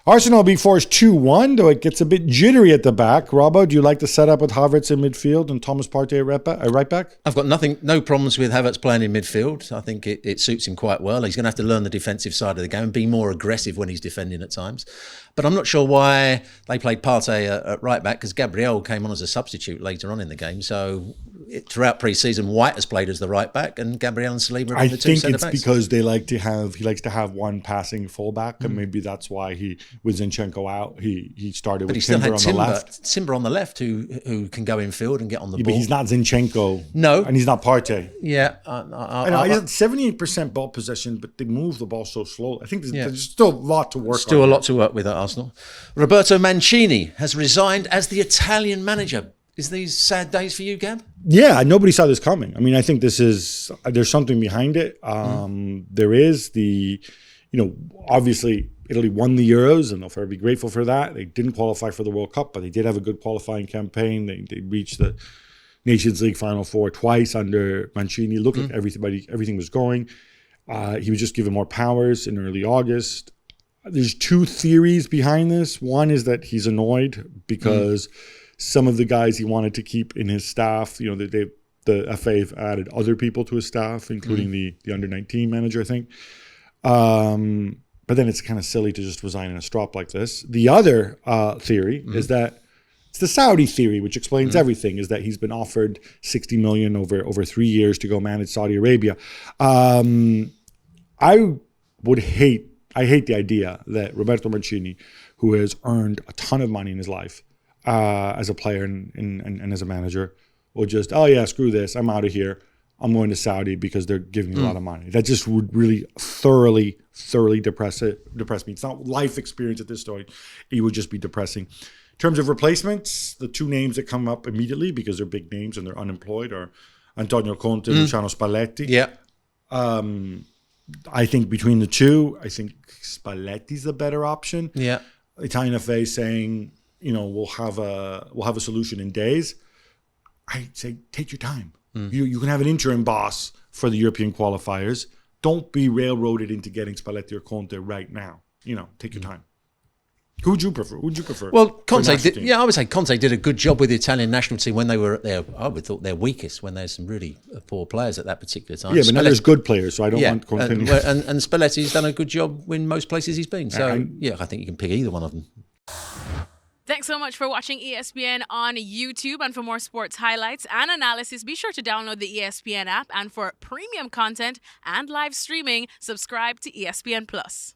Arsenal beat Forest 2-1, though it gets a bit jittery at the back. Robbo, do you like the setup with Havertz in midfield and Thomas Partey at right back? I've got no problems with Havertz playing in midfield. I think it suits him quite well. He's going to have to learn the defensive side of the game and be more aggressive when he's defending at times. But I'm not sure why they played Partey at right back, because Gabriel came on as a substitute later on in the game. So throughout pre-season, White has played as the right back and Gabriel and Saliba have been the two centre backs. I think it's because he likes to have one passing fullback, and maybe that's why with Zinchenko out, he started with Timber on the left. Timber on the left, who can go in field and get on the ball. But he's not Zinchenko. No. And he's not Partey. Yeah. I had 78% ball possession, but they move the ball so slowly. I think there's still a lot to work on. Still a lot to work with at Arsenal. Roberto Mancini has resigned as the Italian manager. Is these sad days for you, Gab? Yeah, nobody saw this coming. I mean, I think there's something behind it. There is obviously Italy won the Euros, and they'll forever be grateful for that. They didn't qualify for the World Cup, but they did have a good qualifying campaign. They reached the Nations League Final Four twice under Mancini. Looked like everything was going. He was just given more powers in early August. There's two theories behind this. One is that he's annoyed because some of the guys he wanted to keep in his staff, the FA have added other people to his staff, including the under-19 manager, I think. But then it's kind of silly to just resign in a strop like this. The other theory is that it's the Saudi theory, which explains everything, is that he's been offered $60 million over 3 years to go manage Saudi Arabia. I hate the idea that Roberto Mancini, who has earned a ton of money in his life as a player and as a manager, will just, screw this, I'm out of here. I'm going to Saudi because they're giving me a lot of money. That just would really thoroughly depress me. It's not life experience at this point. It would just be depressing. In terms of replacements, the two names that come up immediately because they're big names and they're unemployed are Antonio Conte and Luciano Spalletti. Yeah. I think between the two, I think Spalletti's the better option. Yeah. Italian FA saying, we'll have a solution in days. I say take your time. You can have an interim boss for the European qualifiers. Don't be railroaded into getting Spalletti or Conte right now. Take your time. Who would you prefer? Well, Conte did, I would say Conte did a good job with the Italian national team when they were at I would thought their weakest, when there's some really poor players at that particular time. Yeah, but now there's good players, so I don't want Conte. And Spalletti's done a good job in most places he's been. So, I think you can pick either one of them. Thanks so much for watching ESPN on YouTube. And for more sports highlights and analysis, be sure to download the ESPN app. And for premium content and live streaming, subscribe to ESPN Plus.